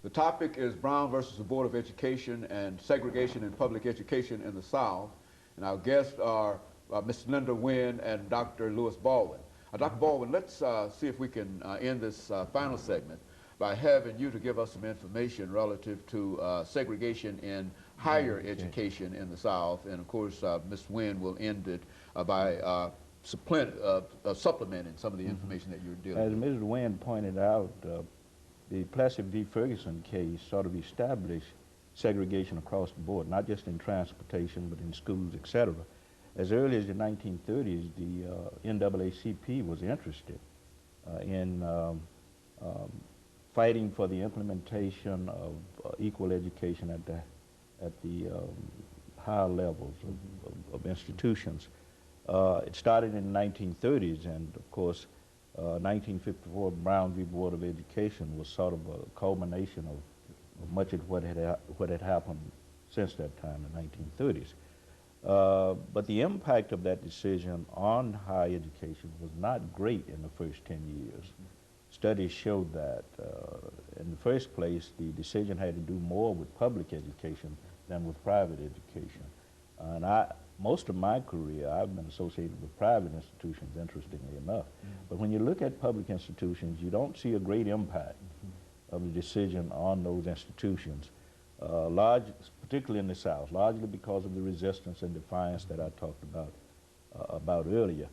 The topic is Brown versus the Board of Education and segregation in public education in the South. And our guests are Ms. LWynn and Dr. Baldwin. Dr. Baldwin, let's see if we can end this final segment by having you to give us some information relative to segregation in higher education in the South. And of course, Ms. Wynn will end it by supplementing some of the information that you're dealing with. As Ms. Wynn pointed out, the Plessy v. Ferguson case sort of established segregation across the board, not just in transportation, but in schools, etc. As early as the 1930s, the NAACP was interested in fighting for the implementation of equal education at the higher levels of institutions. It started in the 1930s, and of course, 1954 Brown v. Board of Education was sort of a culmination of much of what had happened since that time, the 1930s. But the impact of that decision on higher education was not great in the first 10 years. Studies showed that, in the first place, the decision had to do more with public education than with private education. And most of my career, I've been associated with private institutions, interestingly enough. But when you look at public institutions, you don't see a great impact of the decision on those institutions, particularly in the South, largely because of the resistance and defiance that I talked about earlier.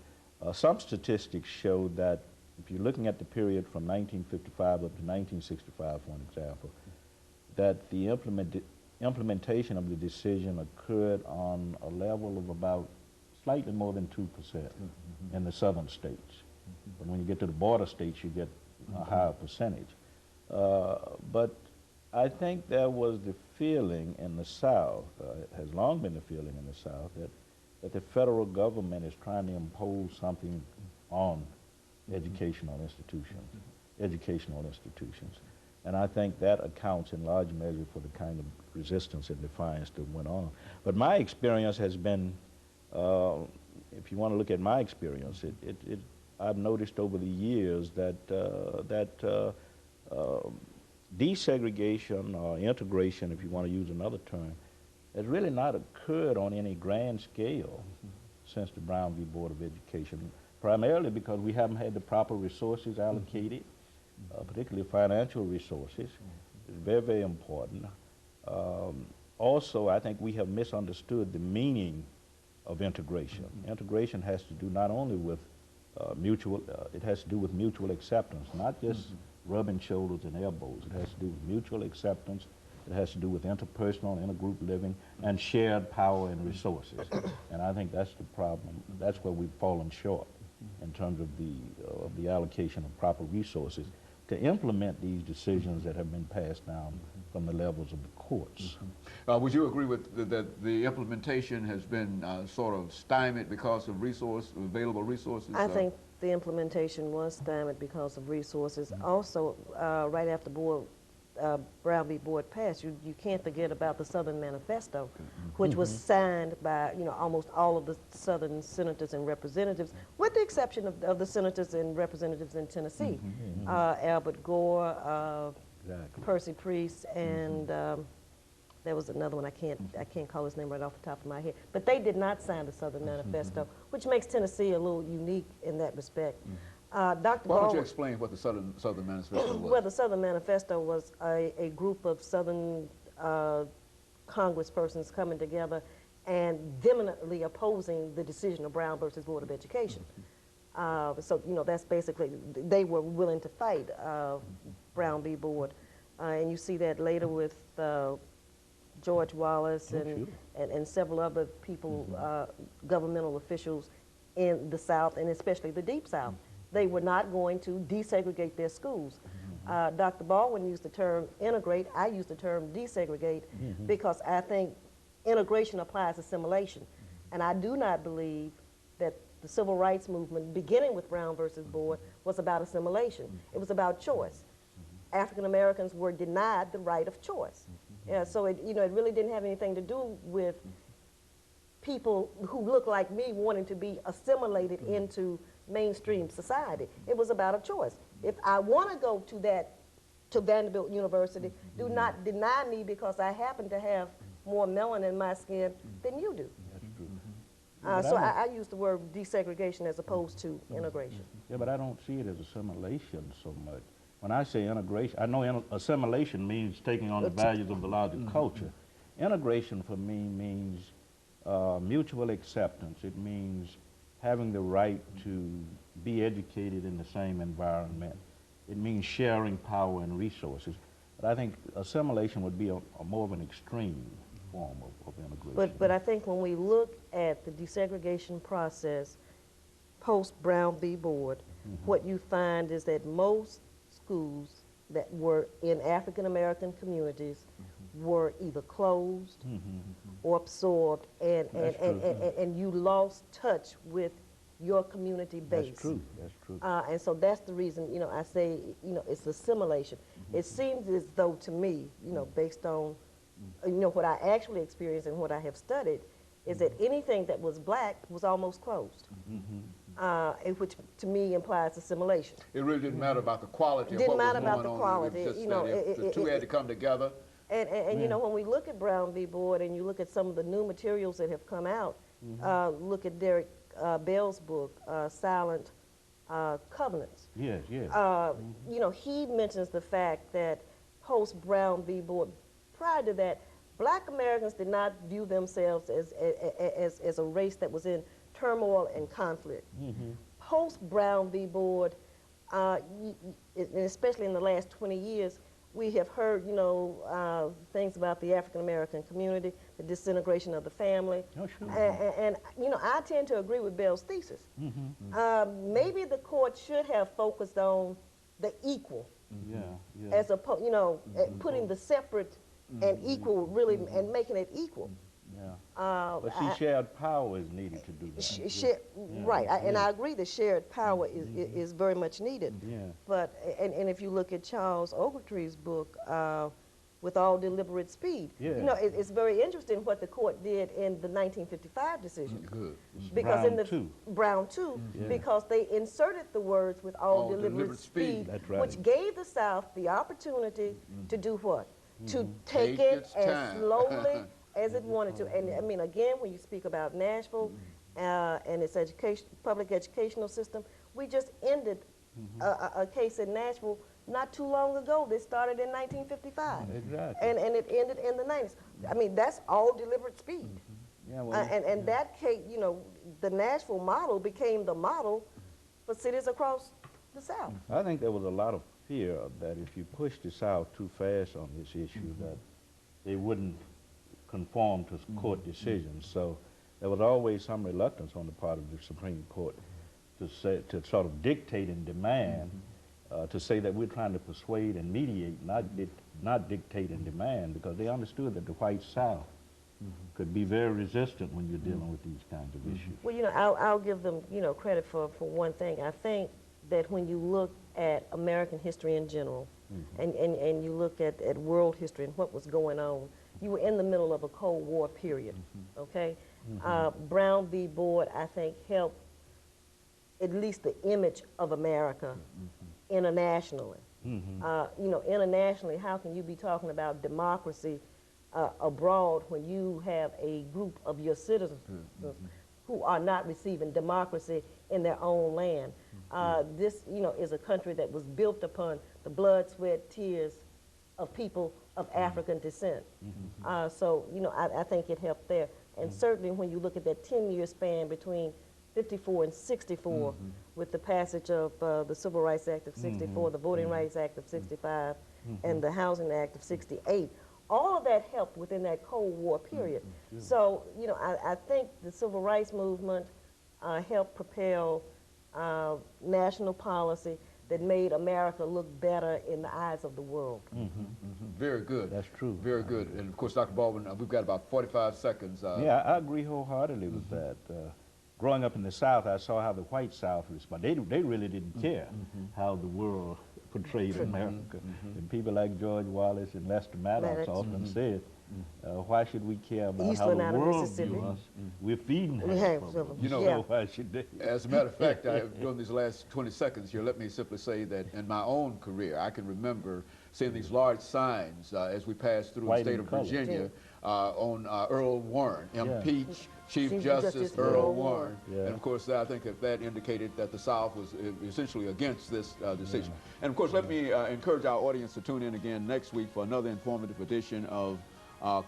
Some statistics show that if you're looking at the period from 1955 up to 1965, for example, that the implementation of the decision occurred on a level of about slightly more than 2% in the southern states. But when you get to the border states, you get a higher percentage. But I think there was the feeling in the South, has long been the feeling in the South, that the federal government is trying to impose something on educational institutions. And I think that accounts in large measure for the kind of resistance and defiance that went on. But my experience has been, if you want to look at my experience, I've noticed over the years that desegregation or integration, if you want to use another term, has really not occurred on any grand scale since the Brown v. Board of Education, primarily because we haven't had the proper resources allocated, particularly financial resources. It's very, very important. Also, I think we have misunderstood the meaning of integration. Integration has to do not only with it has to do with mutual acceptance, not just rubbing shoulders and elbows. It has to do with mutual acceptance. It has to do with interpersonal, intergroup living, and shared power and resources. And I think that's the problem. That's where we've fallen short in terms of the allocation of proper resources to implement these decisions that have been passed down from the levels of the courts. Would you agree with that the implementation has been sort of stymied because of available resources? I think the implementation was stymied because of resources. Also, right after Brown v. Board passed, you can't forget about the Southern Manifesto, which was signed by almost all of the Southern senators and representatives, with the exception of the senators and representatives in Tennessee, Albert Gore, Percy Priest, and there was another one I can't call his name right off the top of my head. But they did not sign the Southern Manifesto, which makes Tennessee a little unique in that respect. Dr. Why don't you explain what the Southern Manifesto was? Well, the Southern Manifesto was a group of Southern congresspersons coming together and vehemently opposing the decision of Brown versus Board of Education. So, that's basically, they were willing to fight Brown v. Board. And you see that later with George Wallace and several other people, governmental officials in the South, and especially the Deep South. They were not going to desegregate their schools. Dr. Baldwin used the term integrate. I use the term desegregate because I think integration applies assimilation. And I do not believe that the civil rights movement, beginning with Brown versus Board, was about assimilation. It was about choice. African Americans were denied the right of choice. Yeah, so it really didn't have anything to do with people who look like me wanting to be assimilated into mainstream society. It was about a choice. If I want to go to that to Vanderbilt University. Do not deny me because I happen to have more melanin in my skin than you do. That's true. So I use the word desegregation as opposed to integration. Yeah, but I don't see it as assimilation so much. When I say integration, I know assimilation means taking on the values of the larger culture. Integration for me means mutual acceptance. It means having the right to be educated in the same environment. It means sharing power and resources. But I think assimilation would be a more of an extreme form of integration. But I think when we look at the desegregation process post-Brown v. Board, what you find is that most schools that were in African American communities were either closed or absorbed, and you lost touch with your community base. That's true. That's true. And so that's the reason, you know, I say, you know, it's assimilation. It seems as though to me, you know, based on, you know, what I actually experienced and what I have studied, is that anything that was black was almost closed, which to me implies assimilation. It really didn't matter about the quality of what was going on. It didn't matter about the quality. It was just You know, that the two had to come together. And you know, when we look at Brown v. Board and you look at some of the new materials that have come out, look at Derek Bell's book, Silent Covenants. Yes, yes. You know, he mentions the fact that post-Brown v. Board, prior to that, black Americans did not view themselves as a race that was in turmoil and conflict. Post-Brown v. Board, and especially in the last 20 years, we have heard, you know, things about the African American community, the disintegration of the family. Oh, sure. And you know, I tend to agree with Bell's thesis. Maybe the court should have focused on the equal, as opposed, you know, putting the separate and equal really, and making it equal. But see, shared power is needed to do that. Right, and I agree that shared power is very much needed. But, and if you look at Charles Ogletree's book, With All Deliberate Speed, you know, it's very interesting what the court did in the 1955 decision. Because in the Brown 2, because they inserted the words with all deliberate speed, which gave the South the opportunity to do what? To take it as slowly as it wanted to. And I mean, again, when you speak about Nashville and its public educational system, we just ended a case in Nashville not too long ago. This started in 1955. Exactly. And it ended in the 90s. I mean, that's all deliberate speed. And that case, you know, the Nashville model became the model for cities across the South. I think there was a lot of fear that if you pushed the South too fast on this issue, that they wouldn't conform to court decisions. So there was always some reluctance on the part of the Supreme Court to sort of dictate and demand, to say that we're trying to persuade and mediate, not dictate and demand, because they understood that the white South could be very resistant when you're dealing with these kinds of issues. Well, you know, I'll give them, you know, credit for one thing. I think that when you look at American history in general, and you look at world history and what was going on, you were in the middle of a Cold War period, okay? Brown v. Board, I think, helped at least the image of America internationally. You know, internationally, how can you be talking about democracy abroad when you have a group of your citizens who are not receiving democracy in their own land? This, you know, is a country that was built upon the blood, sweat, tears of people of African descent. So, you know, I think it helped there. And certainly when you look at that 10-year span between 54 and 64, with the passage of the Civil Rights Act of 64, the Voting Rights Act of 65, and the Housing Act of 68, all of that helped within that Cold War period. So, you know, I think the Civil Rights Movement helped propel national policy that made America look better in the eyes of the world. Very good. That's true. Very good. And of course, Dr. Baldwin, we've got about 45 seconds. Yeah, I agree wholeheartedly with that. Growing up in the South, I saw how the white South responded. They really didn't care how the world portrayed America. And people like George Wallace and Lester Maddox Maddox. often said, why should we care about Eastland how out the of world Mississippi. views us? We're feeding We half have of them. them. You know, Yeah. So why should they? As a matter of fact, during these last 20 seconds here, let me simply say that in my own career, I can remember seeing these large signs as we passed through White the state and of colored. Virginia on Earl Warren, Yeah. impeach Chief Chief Justice Justice Earl Earl Warren. Yeah. And of course, I think that indicated that the South was essentially against this decision. And of course, let me encourage our audience to tune in again next week for another informative edition of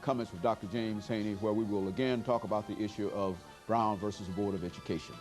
Comments with Dr. James Haney, where we will again talk about the issue of Brown versus the Board of Education.